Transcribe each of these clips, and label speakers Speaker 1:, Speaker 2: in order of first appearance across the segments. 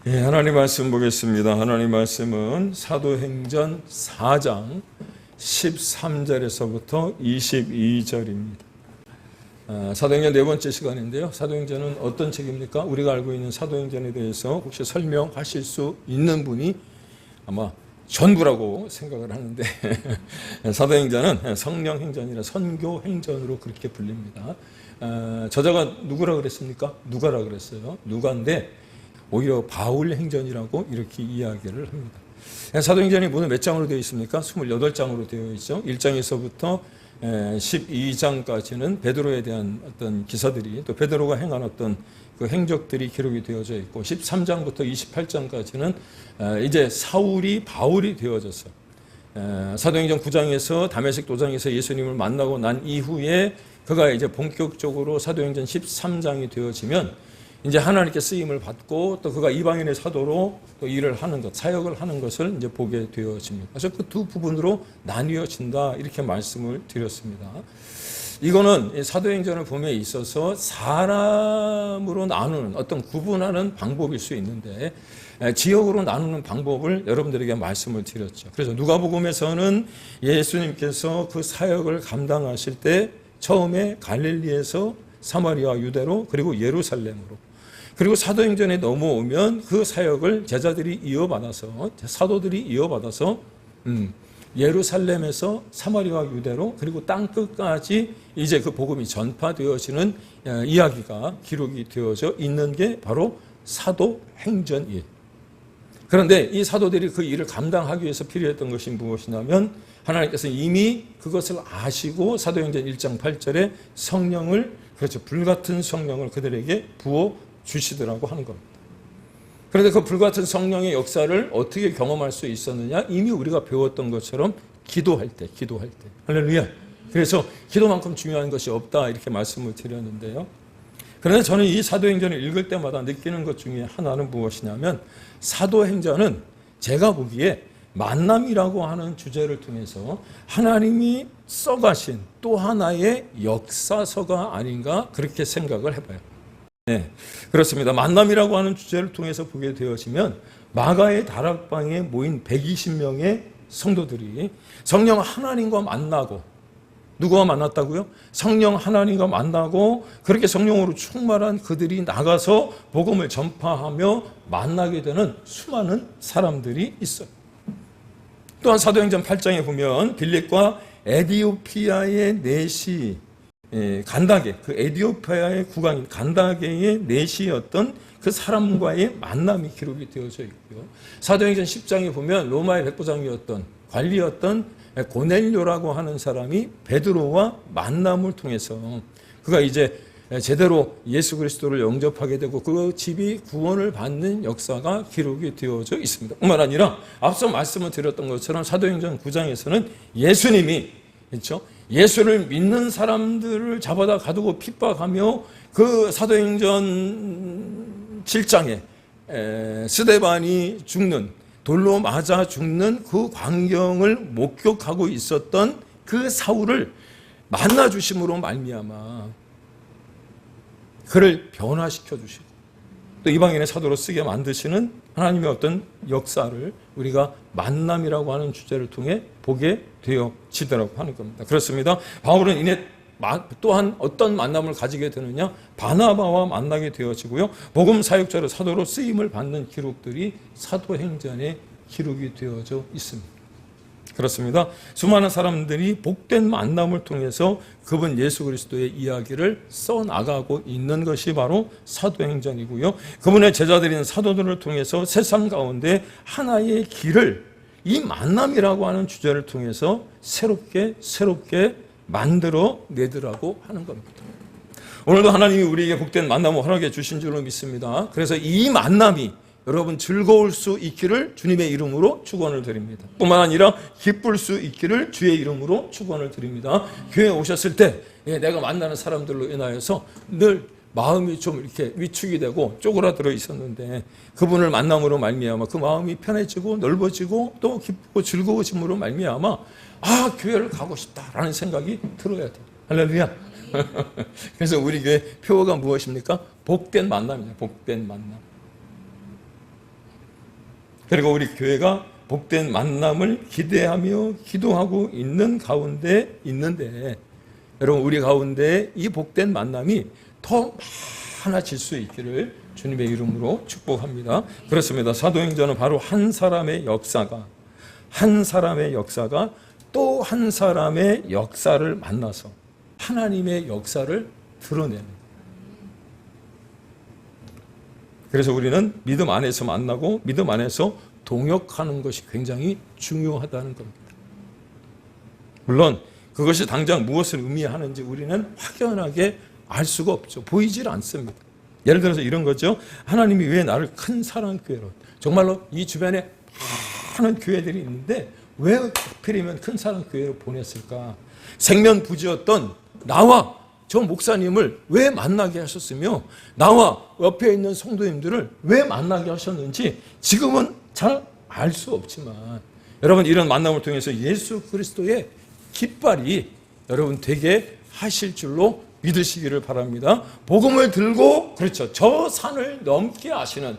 Speaker 1: 예, 하나님 말씀 보겠습니다. 하나님 말씀은 사도행전 4장 13절에서부터 22절입니다. 사도행전 네 번째 시간인데요. 사도행전은 어떤 책입니까? 우리가 알고 있는 사도행전에 대해서 혹시 설명하실 수 있는 분이 아마 전부라고 생각을 하는데 사도행전은 성령행전이라 선교행전으로 그렇게 불립니다. 저자가 누구라 그랬습니까? 누가라 그랬어요. 누가인데 오히려 바울 행전이라고 이렇게 이야기를 합니다. 사도행전이 모두 몇 장으로 되어 있습니까? 28장으로 되어 있죠. 1장에서부터 12장까지는 베드로에 대한 어떤 기사들이 또 베드로가 행한 어떤 그 행적들이 기록이 되어져 있고 13장부터 28장까지는 이제 사울이 바울이 되어져서 사도행전 9장에서 다메섹 도장에서 예수님을 만나고 난 이후에 그가 이제 본격적으로 사도행전 13장이 되어지면 이제 하나님께 쓰임을 받고 또 그가 이방인의 사도로 또 일을 하는 것, 사역을 하는 것을 이제 보게 되어집니다. 그래서 그 두 부분으로 나뉘어진다 이렇게 말씀을 드렸습니다. 이거는 사도행전을 봄에 있어서 사람으로 나누는 어떤 구분하는 방법일 수 있는데 지역으로 나누는 방법을 여러분들에게 말씀을 드렸죠. 그래서 누가복음에서는 예수님께서 그 사역을 감당하실 때 처음에 갈릴리에서 사마리아 유대로 그리고 예루살렘으로 그리고 사도행전에 넘어오면 그 사역을 제자들이 이어받아서 사도들이 이어받아서 예루살렘에서 사마리아 유대로 그리고 땅끝까지 이제 그 복음이 전파되어지는 이야기가 기록이 되어져 있는 게 바로 사도행전이에요. 그런데 이 사도들이 그 일을 감당하기 위해서 필요했던 것이 무엇이냐면 하나님께서 이미 그것을 아시고 사도행전 1장 8절에 성령을 그렇죠. 불같은 성령을 그들에게 부어 주시더라고 하는 겁니다. 그런데 그 불같은 성령의 역사를 어떻게 경험할 수 있었느냐? 이미 우리가 배웠던 것처럼 기도할 때. 할렐루야. 그래서 기도만큼 중요한 것이 없다 이렇게 말씀을 드렸는데요. 그런데 저는 이 사도행전을 읽을 때마다 느끼는 것 중에 하나는 무엇이냐면 사도행전은 제가 보기에 만남이라고 하는 주제를 통해서 하나님이 써가신 또 하나의 역사서가 아닌가 그렇게 생각을 해봐요. 네, 그렇습니다. 만남이라고 하는 주제를 통해서 보게 되어지면 마가의 다락방에 모인 120명의 성도들이 성령 하나님과 만나고 누구와 만났다고요? 성령 하나님과 만나고 그렇게 성령으로 충만한 그들이 나가서 복음을 전파하며 만나게 되는 수많은 사람들이 있어요. 또한 사도행전 8장에 보면 빌립과 에디오피아의 내시 간다게 그 에디오피아의 국왕인 간다게의 내시였던 그 사람과의 만남이 기록이 되어져 있고요. 사도행전 10장에 보면 로마의 백부장이었던 관리였던 고넬료라고 하는 사람이 베드로와 만남을 통해서 그가 이제 제대로 예수 그리스도를 영접하게 되고 그 집이 구원을 받는 역사가 기록이 되어져 있습니다. 뿐만 아니라 앞서 말씀을 드렸던 것처럼 사도행전 9장에서는 예수님이 그렇죠? 예수를 믿는 사람들을 잡아다 가두고 핍박하며 그 사도행전 7장에 스데반이 죽는 돌로 맞아 죽는 그 광경을 목격하고 있었던 그 사울을 만나 주심으로 말미암아 그를 변화시켜 주시고 또 이방인의 사도로 쓰게 만드시는 하나님의 어떤 역사를 우리가 만남이라고 하는 주제를 통해 보게 되어지더라고 하는 겁니다. 그렇습니다. 바울은 이내 또한 어떤 만남을 가지게 되느냐? 바나바와 만나게 되어지고요. 복음 사역자로 사도로 쓰임을 받는 기록들이 사도행전에 기록이 되어져 있습니다. 그렇습니다. 수많은 사람들이 복된 만남을 통해서 그분 예수 그리스도의 이야기를 써나가고 있는 것이 바로 사도행전이고요. 그분의 제자들인 사도들을 통해서 세상 가운데 하나의 길을 이 만남이라고 하는 주제를 통해서 새롭게 만들어 내더라고 하는 겁니다. 오늘도 하나님이 우리에게 복된 만남을 허락해 주신 줄로 믿습니다. 그래서 이 만남이 여러분 즐거울 수 있기를 주님의 이름으로 축원을 드립니다. 뿐만 아니라 기쁠 수 있기를 주의 이름으로 축원을 드립니다. 교회에 오셨을 때 내가 만나는 사람들로 인하여서 늘 마음이 좀 이렇게 위축이 되고 쪼그라들어 있었는데 그분을 만남으로 말미암아 그 마음이 편해지고 넓어지고 또 기쁘고 즐거워짐으로 말미암아 교회를 가고 싶다라는 생각이 들어야 돼요. 할렐루야. 그래서 우리 교회 표어가 무엇입니까? 복된 만남이냐. 복된 만남. 그리고 우리 교회가 복된 만남을 기대하며 기도하고 있는 가운데 있는데, 여러분 우리 가운데 이 복된 만남이 더 많아질 수 있기를 주님의 이름으로 축복합니다. 그렇습니다. 사도행전은 바로 한 사람의 역사가 또 한 사람의 역사를 만나서 하나님의 역사를 드러내는, 그래서 우리는 믿음 안에서 만나고 믿음 안에서 동역하는 것이 굉장히 중요하다는 겁니다. 물론 그것이 당장 무엇을 의미하는지 우리는 확연하게 알 수가 없죠. 보이질 않습니다. 예를 들어서 이런 거죠. 하나님이 왜 나를 큰 사랑교회로, 정말로 이 주변에 많은 교회들이 있는데 왜 하필이면 큰 사랑교회로 보냈을까? 생면부지였던 나와 저 목사님을 왜 만나게 하셨으며 나와 옆에 있는 성도님들을 왜 만나게 하셨는지 지금은 잘 알 수 없지만, 여러분 이런 만남을 통해서 예수 그리스도의 깃발이 여러분 되게 하실 줄로 믿으시기를 바랍니다. 복음을 들고, 그렇죠, 저 산을 넘게 하시는,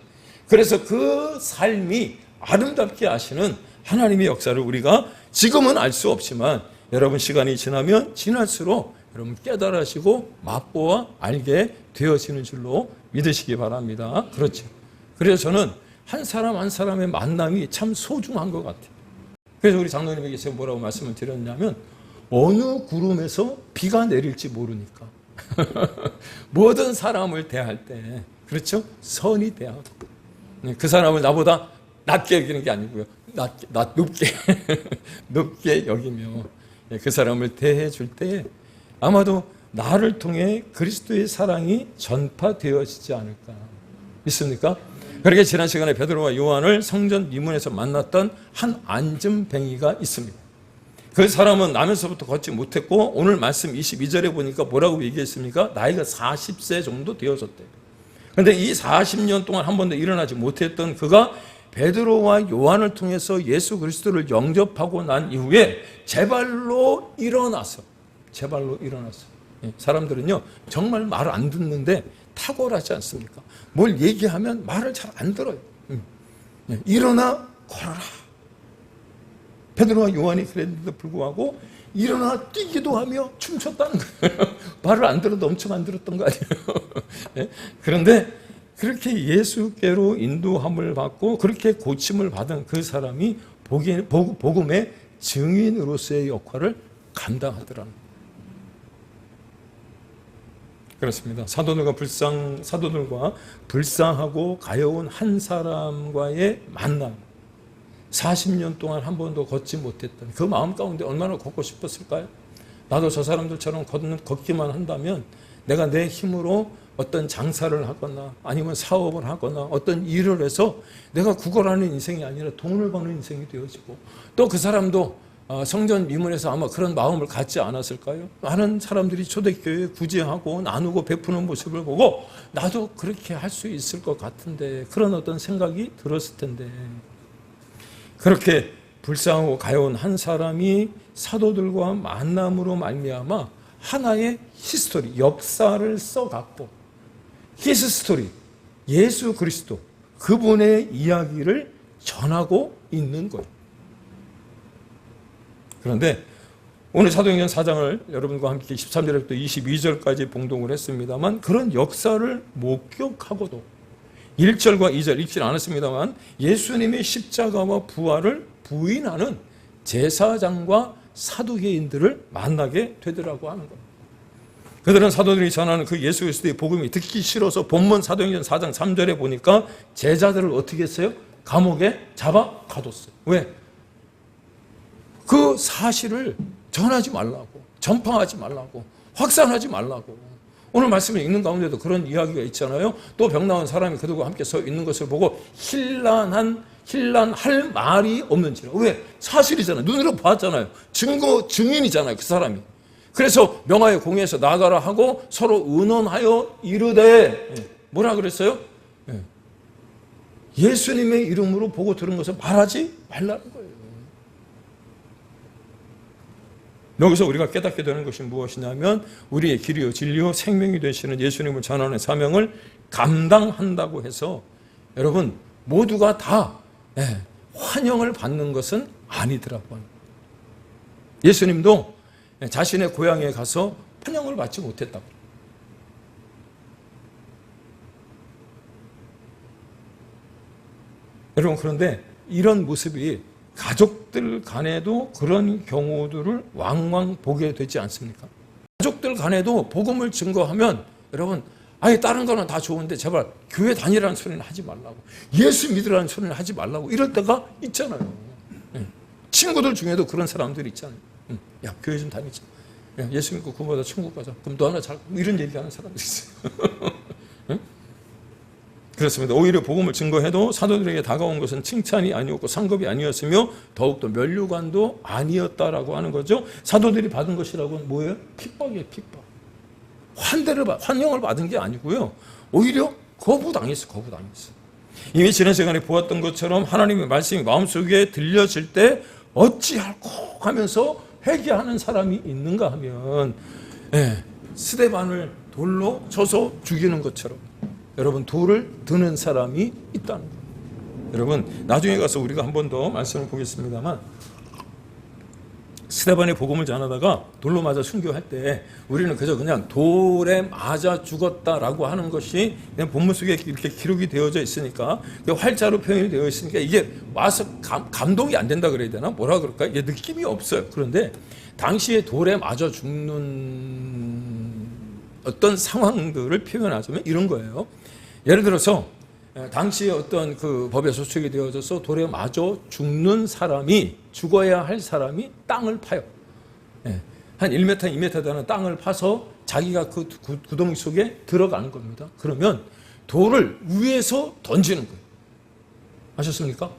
Speaker 1: 그래서 그 삶이 아름답게 하시는 하나님의 역사를 우리가 지금은 알 수 없지만 여러분 시간이 지나면 지날수록 여러분 깨달으시고 맛보아 알게 되어지는 줄로 믿으시기 바랍니다. 그렇죠. 그래서 저는 한 사람 한 사람의 만남이 참 소중한 것 같아요. 그래서 우리 장로님에게 제가 뭐라고 말씀을 드렸냐면, 어느 구름에서 비가 내릴지 모르니까 모든 사람을 대할 때, 그렇죠, 선이 대하고, 그 사람을 나보다 낮게 여기는 게 아니고요, 높게 여기며 그 사람을 대해 줄 때 아마도 나를 통해 그리스도의 사랑이 전파되어지지 않을까 믿습니까? 그렇게 지난 시간에 베드로와 요한을 성전 미문에서 만났던 한 안전뱅이가 있습니다. 그 사람은 나면서부터 걷지 못했고 오늘 말씀 22절에 보니까 뭐라고 얘기했습니까? 나이가 40세 정도 되어졌대요. 그런데 이 40년 동안 한 번도 일어나지 못했던 그가 베드로와 요한을 통해서 예수 그리스도를 영접하고 난 이후에 제발로 일어나서 사람들은요 정말 말을 안 듣는데 탁월하지 않습니까? 뭘 얘기하면 말을 잘 안 들어요. 일어나 걸어라. 베드로와 요한이 그랬는데도 불구하고 일어나 뛰기도 하며 춤췄다는 거예요. 말을 안 들어도 엄청 안 들었던 거 아니에요. 그런데 그렇게 예수께로 인도함을 받고 그렇게 고침을 받은 그 사람이 복음의 증인으로서의 역할을 감당하더라는 거예요. 그렇습니다. 사도들과 불쌍하고 가여운 한 사람과의 만남, 40년 동안 한 번도 걷지 못했던 그 마음 가운데 얼마나 걷고 싶었을까요? 나도 저 사람들처럼 걷기만 한다면 내가 내 힘으로 어떤 장사를 하거나 아니면 사업을 하거나 어떤 일을 해서 내가 구걸하는 인생이 아니라 돈을 버는 인생이 되어지고, 또 그 사람도 성전 미문에서 아마 그런 마음을 갖지 않았을까요? 많은 사람들이 초대교회에 구제하고 나누고 베푸는 모습을 보고 나도 그렇게 할 수 있을 것 같은데, 그런 어떤 생각이 들었을 텐데, 그렇게 불쌍하고 가여운 한 사람이 사도들과 만남으로 말미암아 하나의 히스토리, 역사를 써갖고 히스토리, 예수 그리스도 그분의 이야기를 전하고 있는 거예요. 그런데 오늘 사도행전 4장을 여러분과 함께 13절부터 22절까지 봉독을 했습니다만, 그런 역사를 목격하고도 1절과 2절 읽지 않았습니다만 예수님의 십자가와 부활을 부인하는 제사장과 사두개인들을 만나게 되더라고 하는 겁니다. 그들은 사도들이 전하는 그 예수 그리스도의 복음이 듣기 싫어서 본문 사도행전 4장 3절에 보니까 제자들을 어떻게 했어요? 감옥에 잡아 가뒀어요. 왜? 그 사실을 전하지 말라고, 전파하지 말라고, 확산하지 말라고. 오늘 말씀을 읽는 가운데도 그런 이야기가 있잖아요. 또 병 나은 사람이 그들과 함께 서 있는 것을 보고 힐난할 말이 없는지라. 왜? 사실이잖아요. 눈으로 봤잖아요. 증인이잖아요. 그 사람이. 그래서 명하여 공회에서 나가라 하고 서로 의논하여 이르되, 뭐라 그랬어요? 예수님의 이름으로 보고 들은 것을 말하지 말라는 거예요. 여기서 우리가 깨닫게 되는 것이 무엇이냐면, 우리의 길이요 진리요 생명이 되시는 예수님을 전하는 사명을 감당한다고 해서 여러분 모두가 다 환영을 받는 것은 아니더라고요. 예수님도 자신의 고향에 가서 환영을 받지 못했다고. 여러분, 그런데 이런 모습이 가족들 간에도 그런 경우들을 왕왕 보게 되지 않습니까? 가족들 간에도 복음을 증거하면 여러분, 아니 다른 거는 다 좋은데 제발 교회 다니라는 소리는 하지 말라고, 예수 믿으라는 소리는 하지 말라고 이럴 때가 있잖아요. 친구들 중에도 그런 사람들이 있잖아요. 야, 교회 좀 다니자. 야, 예수 믿고 그거보다 천국 가자. 그럼 너 하나 잘, 이런 얘기하는 사람도 있어요. 그렇습니다. 오히려 복음을 증거해도 사도들에게 다가온 것은 칭찬이 아니었고 상급이 아니었으며 더욱더 면류관도 아니었다라고 하는 거죠. 사도들이 받은 것이라고는 뭐예요? 핍박이에요, 핍박. 환영을 받은 게 아니고요. 오히려 거부당했어. 이미 지난 시간에 보았던 것처럼 하나님의 말씀이 마음속에 들려질 때 어찌할꼬 하면서 회개하는 사람이 있는가 하면, 스데반을 돌로 쳐서 죽이는 것처럼 여러분, 돌을 드는 사람이 있다는 거예요. 여러분, 나중에 가서 우리가 한 번 더 말씀을 보겠습니다만, 스데반의 복음을 전하다가 돌로 맞아 순교할 때 우리는 그냥 돌에 맞아 죽었다라고 하는 것이 그냥 본문 속에 이렇게 기록이 되어져 있으니까, 활자로 표현이 되어 있으니까 이게 와서 감동이 안 된다 그래야 되나? 뭐라 그럴까? 이게 느낌이 없어요. 그런데 당시에 돌에 맞아 죽는 어떤 상황들을 표현하자면 이런 거예요. 예를 들어서 당시에 어떤 그 법에 소축이 되어져서 돌에 맞아 죽는 사람이, 죽어야 할 사람이 땅을 파요. 한 1m, 2m 되는 땅을 파서 자기가 그 구덩이 속에 들어가는 겁니다. 그러면 돌을 위에서 던지는 거예요. 아셨습니까?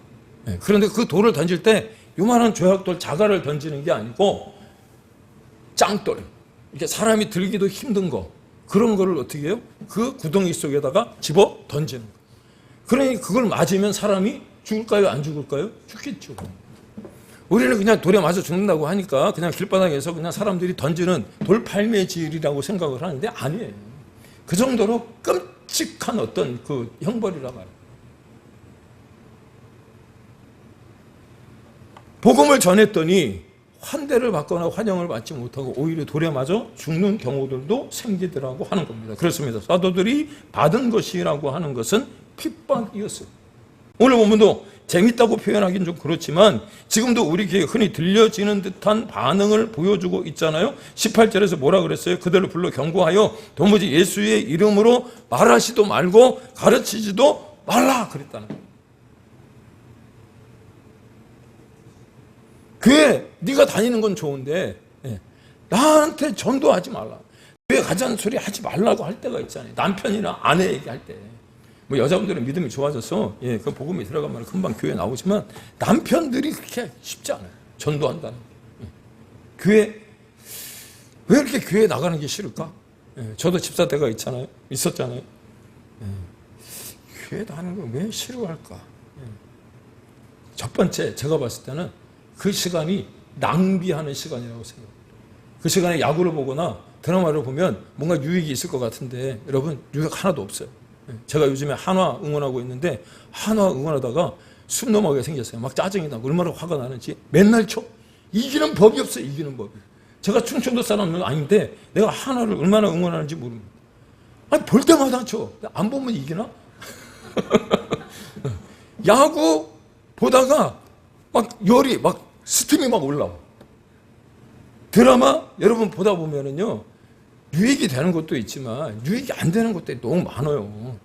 Speaker 1: 그런데 그 돌을 던질 때 요만한 조약돌 자갈을 던지는 게 아니고 짱돌, 이렇게 사람이 들기도 힘든 거, 그런 거를 어떻게 해요? 그 구덩이 속에다가 집어 던지는 거예요. 그러니 그걸 맞으면 사람이 죽을까요? 안 죽을까요? 죽겠죠. 우리는 그냥 돌에 맞아 죽는다고 하니까 그냥 길바닥에서 그냥 사람들이 던지는 돌팔매질이라고 생각을 하는데 아니에요. 그 정도로 끔찍한 어떤 그 형벌이라 말이에요. 복음을 전했더니 환대를 받거나 환영을 받지 못하고 오히려 돌에 맞아 죽는 경우들도 생기더라고 하는 겁니다. 그렇습니다. 사도들이 받은 것이라고 하는 것은 핍박이었어요. 오늘 본문도 재밌다고 표현하기는 좀 그렇지만 지금도 우리 귀에 흔히 들려지는 듯한 반응을 보여주고 있잖아요. 18절에서 뭐라 그랬어요? 그들을 불러 경고하여 도무지 예수의 이름으로 말하지도 말고 가르치지도 말라 그랬다는 거예요. 교회 네가 다니는 건 좋은데 나한테 전도하지 말라. 교회 가자는 소리 하지 말라고 할 때가 있잖아요. 남편이나 아내 얘기할 때. 뭐 여자분들은 믿음이 좋아져서 그 복음이 들어가면 금방 교회 나오지만 남편들이 그렇게 쉽지 않아요. 전도한다는. 교회 왜 이렇게 교회 나가는 게 싫을까? 저도 집사 때가 있었잖아요. 교회 다니는 거 왜 싫어할까? 첫 번째 제가 봤을 때는 그 시간이 낭비하는 시간이라고 생각합니다. 그 시간에 야구를 보거나 드라마를 보면 뭔가 유익이 있을 것 같은데 여러분 유익 하나도 없어요. 제가 요즘에 한화 응원하고 있는데 한화 응원하다가 숨 넘어가게 생겼어요. 막 짜증이 나고 얼마나 화가 나는지 맨날 쳐. 이기는 법이 없어요. 이기는 법이. 제가 충청도 사람은 아닌데 내가 한화를 얼마나 응원하는지 모릅니다. 아니 볼 때마다 쳐. 안 보면 이기나? 야구 보다가 막 열이 막 스팀이 막 올라와. 드라마 여러분 보다 보면은요 유익이 되는 것도 있지만 유익이 안 되는 것들이 너무 많아요.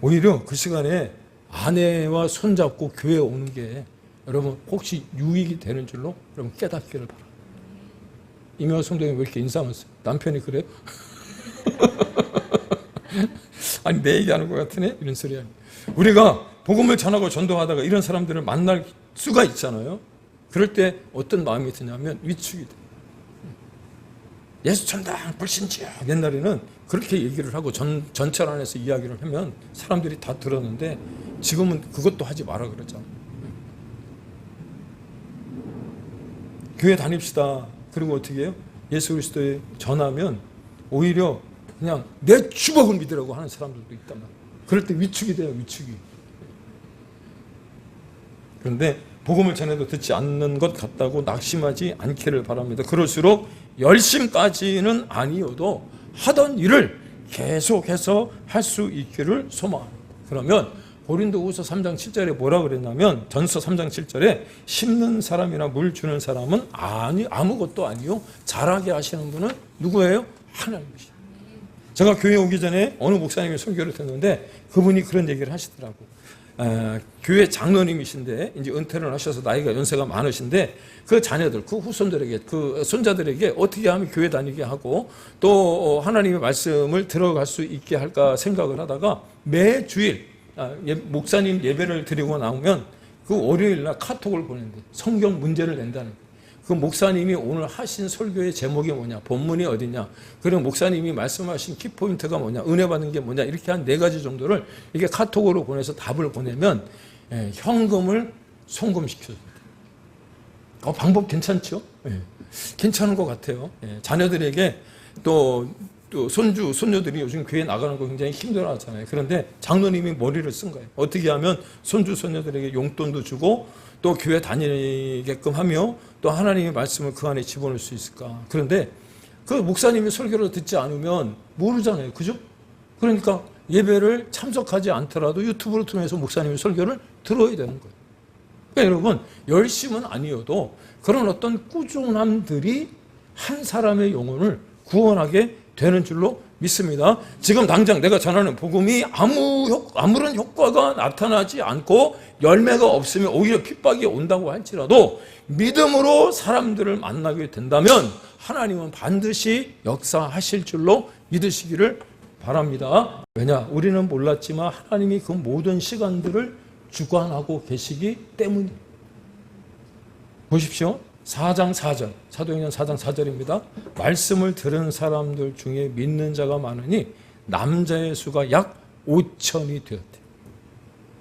Speaker 1: 오히려 그 시간에 아내와 손잡고 교회에 오는 게 여러분 혹시 유익이 되는 줄로 여러분 깨닫기를 바랍니다. 이명호 성도님 왜 이렇게 인상을 써요? 남편이 그래요? 아니 내 얘기하는 것 같으네? 이런 소리 아니에요. 우리가 복음을 전하고 전도하다가 이런 사람들을 만날 수가 있잖아요. 그럴 때 어떤 마음이 드냐면 위축이 돼요. 예수 천당 불신지요. 옛날에는 그렇게 얘기를 하고 전철 안에서 이야기를 하면 사람들이 다 들었는데 지금은 그것도 하지 마라 그러잖아요. 교회 다닙시다. 그리고 어떻게 해요? 예수 그리스도에 전하면 오히려 그냥 내 주먹을 믿으라고 하는 사람들도 있단 말이에요. 그럴 때 위축이 돼요. 위축이. 그런데 복음을 전해도 듣지 않는 것 같다고 낙심하지 않기를 바랍니다. 그럴수록 열심까지는 아니어도 하던 일을 계속해서 할 수 있기를 소망합니다. 그러면 고린도후서 3장 7절에 뭐라 그랬냐면, 전서 3장 7절에 심는 사람이나 물 주는 사람은 아무것도 아니요 잘하게 하시는 분은 누구예요? 하나님이시죠. 제가 교회 오기 전에 어느 목사님이 설교를 듣는데 그분이 그런 얘기를 하시더라고. 교회 장로님이신데 이제 은퇴를 하셔서 나이가 연세가 많으신데 그 자녀들, 그 후손들에게, 그 손자들에게 어떻게 하면 교회 다니게 하고 또 하나님의 말씀을 들어갈 수 있게 할까 생각을 하다가 매주일 목사님 예배를 드리고 나오면 그 월요일날 카톡을 보낸대. 성경 문제를 낸다는 거예요. 그 목사님이 오늘 하신 설교의 제목이 뭐냐, 본문이 어디냐, 그리고 목사님이 말씀하신 키포인트가 뭐냐, 은혜 받는 게 뭐냐, 이렇게 한 4가지 정도를 이렇게 카톡으로 보내서 답을 보내면 현금을 송금시켜줍니다. 방법 괜찮죠? 괜찮은 것 같아요. 자녀들에게 또 손주, 손녀들이 요즘 교회 나가는 거 굉장히 힘들어 하잖아요. 그런데 장로님이 머리를 쓴 거예요. 어떻게 하면 손주, 손녀들에게 용돈도 주고 또 교회 다니게끔 하며 또 하나님의 말씀을 그 안에 집어넣을 수 있을까. 그런데 그 목사님이 설교를 듣지 않으면 모르잖아요. 그죠? 그러니까 예배를 참석하지 않더라도 유튜브를 통해서 목사님의 설교를 들어야 되는 거예요. 그러니까 여러분, 열심은 아니어도 그런 어떤 꾸준함들이 한 사람의 영혼을 구원하게 되는 줄로 믿습니다. 지금 당장 내가 전하는 복음이 아무런 효과가 나타나지 않고 열매가 없으면 오히려 핍박이 온다고 할지라도 믿음으로 사람들을 만나게 된다면 하나님은 반드시 역사하실 줄로 믿으시기를 바랍니다. 왜냐? 우리는 몰랐지만 하나님이 그 모든 시간들을 주관하고 계시기 때문입니다. 보십시오. 4장 4절, 사도행전 4장 4절입니다. 말씀을 들은 사람들 중에 믿는 자가 많으니 남자의 수가 약 5천이 되었대.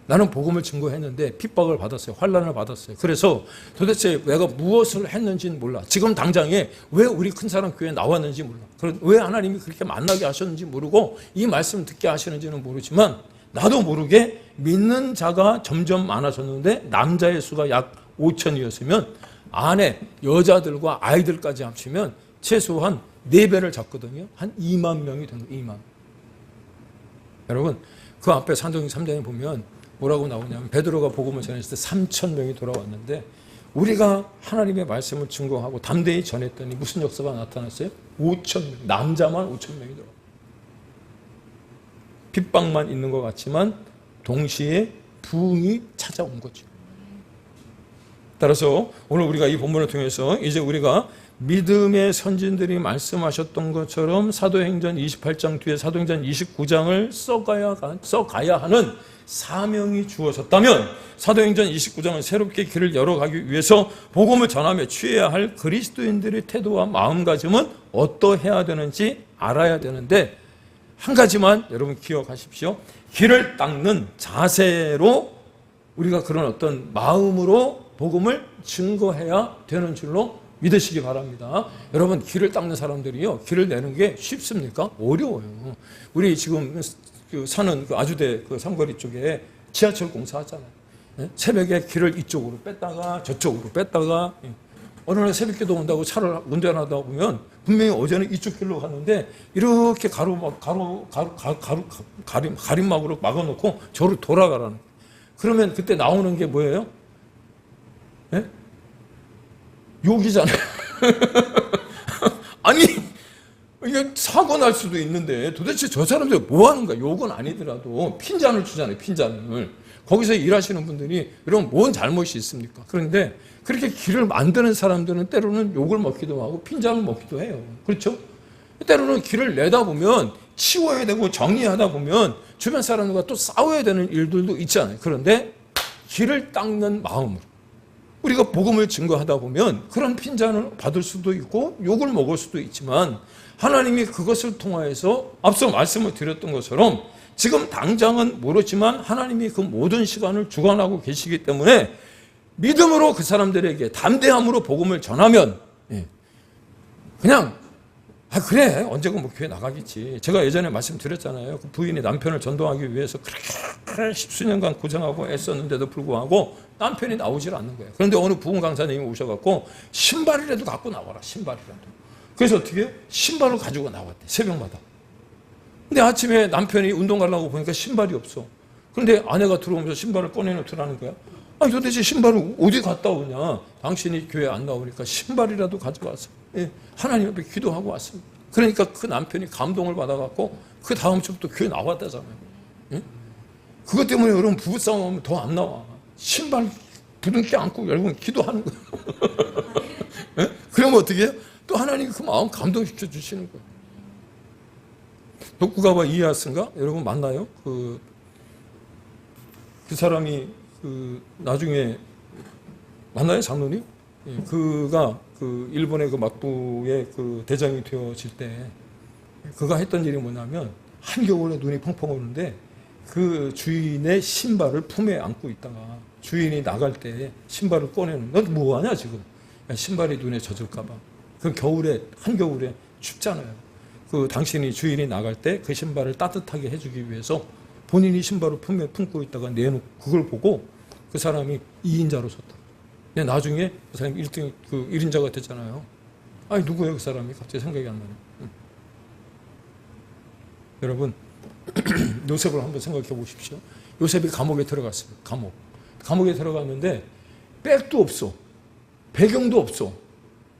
Speaker 1: 나는 복음을 증거했는데 핍박을 받았어요. 환난을 받았어요. 그래서 도대체 내가 무엇을 했는지는 몰라. 지금 당장에 왜 우리 큰 사람 교회에 나왔는지 몰라. 왜 하나님이 그렇게 만나게 하셨는지 모르고 이 말씀을 듣게 하시는지는 모르지만 나도 모르게 믿는 자가 점점 많아졌는데 남자의 수가 약 5천이었으면 아내, 여자들과 아이들까지 합치면 최소한 4배를 잡거든요. 한 2만 명이 되는 거예요. 2만. 여러분, 그 앞에 사도행전 3장에 보면 뭐라고 나오냐면 베드로가 복음을 전했을 때 3천 명이 돌아왔는데 우리가 하나님의 말씀을 증거하고 담대히 전했더니 무슨 역사가 나타났어요? 5천 명, 남자만 5천 명이 돌아왔어요. 핍박만 있는 것 같지만 동시에 부흥이 찾아온 거죠. 따라서 오늘 우리가 이 본문을 통해서 이제 우리가 믿음의 선진들이 말씀하셨던 것처럼 사도행전 28장 뒤에 사도행전 29장을 써가야 하는 사명이 주어졌다면 사도행전 29장은 새롭게 길을 열어가기 위해서 복음을 전하며 취해야 할 그리스도인들의 태도와 마음가짐은 어떠해야 되는지 알아야 되는데 한 가지만 여러분 기억하십시오. 길을 닦는 자세로 우리가 그런 어떤 마음으로 복음을 증거해야 되는 줄로 믿으시기 바랍니다. 여러분, 길을 닦는 사람들이요, 길을 내는 게 쉽습니까? 어려워요. 우리 지금 사는 그 아주대 그 삼거리 쪽에 지하철 공사하잖아요. 새벽에 길을 이쪽으로 뺐다가 저쪽으로 뺐다가 어느 날 새벽기도 온다고 차를 운전하다 보면 분명히 어제는 이쪽 길로 갔는데 이렇게 가림막으로 막아놓고 저를 돌아가라는 거예요. 그러면 그때 나오는 게 뭐예요? 예? 욕이잖아요. 아니, 이게 사고 날 수도 있는데 도대체 저 사람들 뭐 하는 거야? 욕은 아니더라도 핀잔을 주잖아요, 핀잔을. 거기서 일하시는 분들이 이러면 뭔 잘못이 있습니까? 그런데 그렇게 길을 만드는 사람들은 때로는 욕을 먹기도 하고 핀잔을 먹기도 해요. 그렇죠? 때로는 길을 내다 보면 치워야 되고 정리하다 보면 주변 사람들과 또 싸워야 되는 일들도 있잖아요. 그런데 길을 닦는 마음으로 우리가 복음을 증거하다 보면 그런 핀잔을 받을 수도 있고 욕을 먹을 수도 있지만 하나님이 그것을 통하여서 앞서 말씀을 드렸던 것처럼 지금 당장은 모르지만 하나님이 그 모든 시간을 주관하고 계시기 때문에 믿음으로 그 사람들에게 담대함으로 복음을 전하면 그냥 아, 그래. 언젠가 뭐 교회 나가겠지. 제가 예전에 말씀드렸잖아요. 그 부인이 남편을 전도하기 위해서 그렇게 십수년간 고생하고 애썼는데도 불구하고 남편이 나오질 않는 거예요. 그런데 어느 부흥 강사님이 오셔갖고 신발이라도 갖고 나와라. 신발이라도. 그래서 어떻게 해요? 신발을 가지고 나왔대. 새벽마다. 근데 아침에 남편이 운동 가려고 보니까 신발이 없어. 그런데 아내가 들어오면서 신발을 꺼내놓더라는 거야. 아, 도대체 신발을 어디 갔다 오냐? 당신이 교회 안 나오니까 신발이라도 가져와서 하나님 앞에 기도하고 왔습니다. 그러니까 그 남편이 감동을 받아갖고 그 다음 주부터 교회 나왔다잖아요. 그것 때문에 여러분 부부싸움하면 더 안 나와. 신발 부둥켜 안고 여러분 기도하는 거예요. 그러면 어떻게 해요? 또 하나님이 그 마음 감동시켜 주시는 거예요. 독구가와 이에야스인가? 여러분 만나요? 그 사람이 나중에 만나요, 장로님? 그가 일본의 그 막부의 그 대장이 되어질 때 그가 했던 일이 뭐냐면 한겨울에 눈이 펑펑 오는데 그 주인의 신발을 품에 안고 있다가 주인이 나갈 때 신발을 꺼내는, 넌 뭐하냐 지금? 신발이 눈에 젖을까봐. 그 한겨울에 춥잖아요. 당신이 주인이 나갈 때 그 신발을 따뜻하게 해주기 위해서 본인이 신발을 품에 품고 있다가 내놓고 그걸 보고 그 사람이 2인자로 섰다. 근데 나중에 그 사람이 1인자가 됐잖아요. 아니, 누구예요, 그 사람이? 갑자기 생각이 안 나네. 여러분, 요셉을 한번 생각해 보십시오. 요셉이 감옥에 들어갔어요. 감옥에 들어갔는데 백도 없어. 배경도 없어.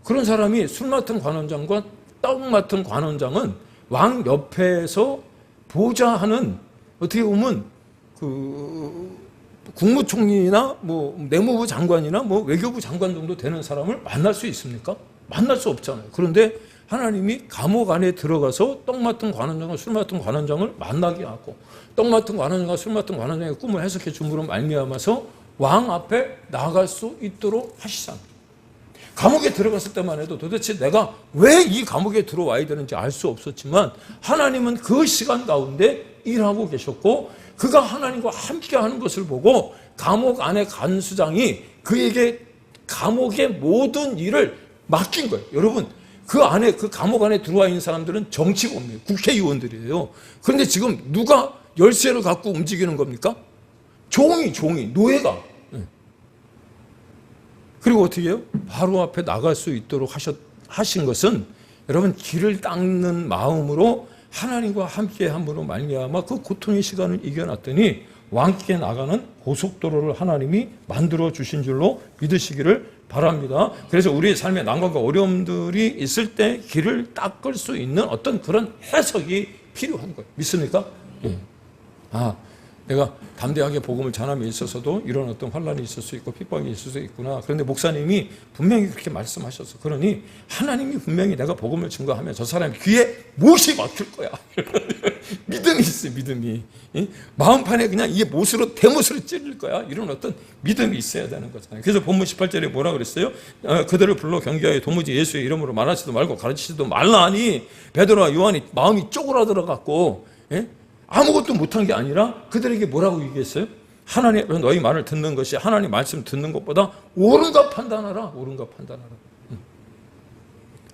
Speaker 1: 그런 사람이 술 맡은 관원장과 떡 맡은 관원장은 왕 옆에서 보좌하는, 어떻게 보면 국무총리나 뭐 내무부 장관이나 뭐 외교부 장관 정도 되는 사람을 만날 수 있습니까? 만날 수 없잖아요. 그런데 하나님이 감옥 안에 들어가서 떡 맡은 관원장과 술 맡은 관원장을 만나게 하고, 떡 맡은 관원장과 술 맡은 관원장의 꿈을 해석해 줌으로 말미암아서 왕 앞에 나갈 수 있도록 하시잖아요. 감옥에 들어갔을 때만 해도 도대체 내가 왜 이 감옥에 들어와야 되는지 알 수 없었지만 하나님은 그 시간 가운데 일하고 계셨고, 그가 하나님과 함께 하는 것을 보고 감옥 안에 간수장이 그에게 감옥의 모든 일을 맡긴 거예요. 여러분, 그 감옥 안에 들어와 있는 사람들은 정치범이에요. 국회의원들이에요. 그런데 지금 누가 열쇠를 갖고 움직이는 겁니까? 종이, 노예가. 그리고 어떻게 해요? 바로 앞에 나갈 수 있도록 하신 것은 여러분, 길을 닦는 마음으로 하나님과 함께 함으로 말미암아 그 고통의 시간을 이겨놨더니 왕께 나가는 고속도로를 하나님이 만들어 주신 줄로 믿으시기를 바랍니다. 그래서 우리의 삶의 난관과 어려움들이 있을 때 길을 닦을 수 있는 어떤 그런 해석이 필요한 거예요. 믿습니까? 내가 담대하게 복음을 전함에 있어서도 이런 어떤 환란이 있을 수 있고 핍박이 있을 수 있구나. 그런데 목사님이 분명히 그렇게 말씀하셨어. 그러니 하나님이 분명히 내가 복음을 증거하면 저 사람의 귀에 못이 막힐 거야. 믿음이 있어요, 믿음이. 마음판에 그냥 이게 대못으로 찔릴 거야. 이런 어떤 믿음이 있어야 되는 거잖아요. 그래서 본문 18절에 뭐라 그랬어요? 그들을 불러 경계하여 도무지 예수의 이름으로 말하지도 말고 가르치지도 말라니, 베드로와 요한이 마음이 쪼그라들어갖고 아무것도 못한 게 아니라 그들에게 뭐라고 얘기했어요? 하나님, 너희 말을 듣는 것이 하나님 말씀 듣는 것보다 옳은가 판단하라.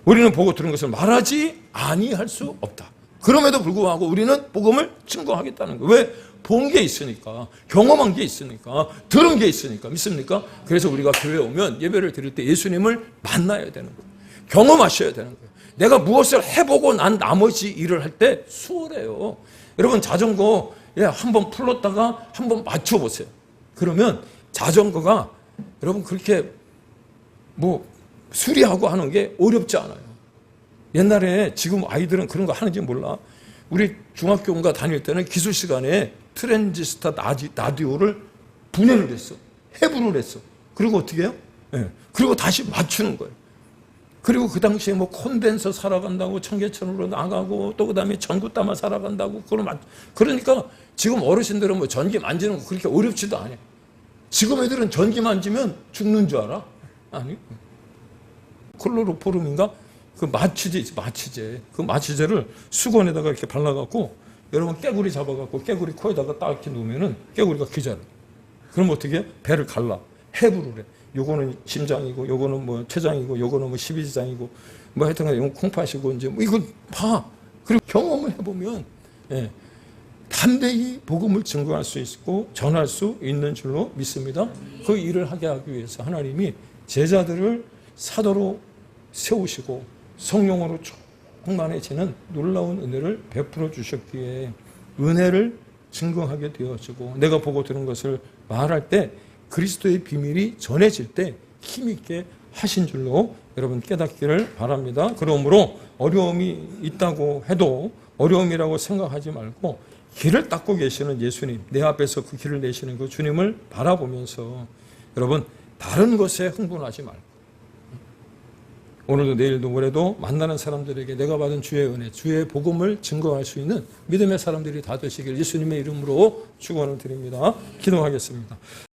Speaker 1: 우리는 보고 들은 것을 말하지 아니할 수 없다. 그럼에도 불구하고 우리는 복음을 증거하겠다는 거예요. 왜? 본 게 있으니까, 경험한 게 있으니까, 들은 게 있으니까. 믿습니까? 그래서 우리가 교회에 오면 예배를 드릴 때 예수님을 만나야 되는 거예요. 경험하셔야 되는 거예요. 내가 무엇을 해보고 난 나머지 일을 할 때 수월해요. 여러분, 자전거 한번 풀렀다가 한번 맞춰보세요. 그러면 자전거가 여러분 그렇게 수리하고 하는 게 어렵지 않아요. 옛날에, 지금 아이들은 그런 거 하는지 몰라. 우리 중학교인가 다닐 때는 기술 시간에 트랜지스터 라디오를 분해를 했어. 해부를 했어. 그리고 어떻게 해요? 그리고 다시 맞추는 거예요. 그리고 그 당시에 콘덴서 살아간다고 청계천으로 나가고, 또 그 다음에 전구따마 살아간다고, 그러니까 지금 어르신들은 전기 만지는 거 그렇게 어렵지도 않아요. 지금 애들은 전기 만지면 죽는 줄 알아? 아니. 클로로포름인가? 그 마취제. 그 마취제를 수건에다가 이렇게 발라갖고, 여러분 깨구리 잡아갖고 깨구리 코에다가 딱 이렇게 놓으면은 깨구리가 기절해. 그럼 어떻게 해? 배를 갈라. 해부를 해. 요거는 심장이고, 요거는 뭐 췌장이고, 요거는 뭐 십이지장이고, 뭐 하여튼 이건 콩팥이고, 이제 뭐 이걸 봐. 그리고 경험을 해보면, 예, 담대히 복음을 증거할 수 있고, 전할 수 있는 줄로 믿습니다. 그 일을 하게 하기 위해서 하나님이 제자들을 사도로 세우시고, 성령으로 충만해지는 놀라운 은혜를 베풀어 주셨기에, 은혜를 증거하게 되어지고, 내가 보고 들은 것을 말할 때 그리스도의 비밀이 전해질 때 힘있게 하신 줄로 여러분 깨닫기를 바랍니다. 그러므로 어려움이 있다고 해도 어려움이라고 생각하지 말고 길을 닦고 계시는 예수님, 내 앞에서 그 길을 내시는 그 주님을 바라보면서 여러분 다른 것에 흥분하지 말고, 오늘도 내일도 모레도 만나는 사람들에게 내가 받은 주의 은혜, 주의 복음을 증거할 수 있는 믿음의 사람들이 다 되시길 예수님의 이름으로 축원을 드립니다. 기도하겠습니다.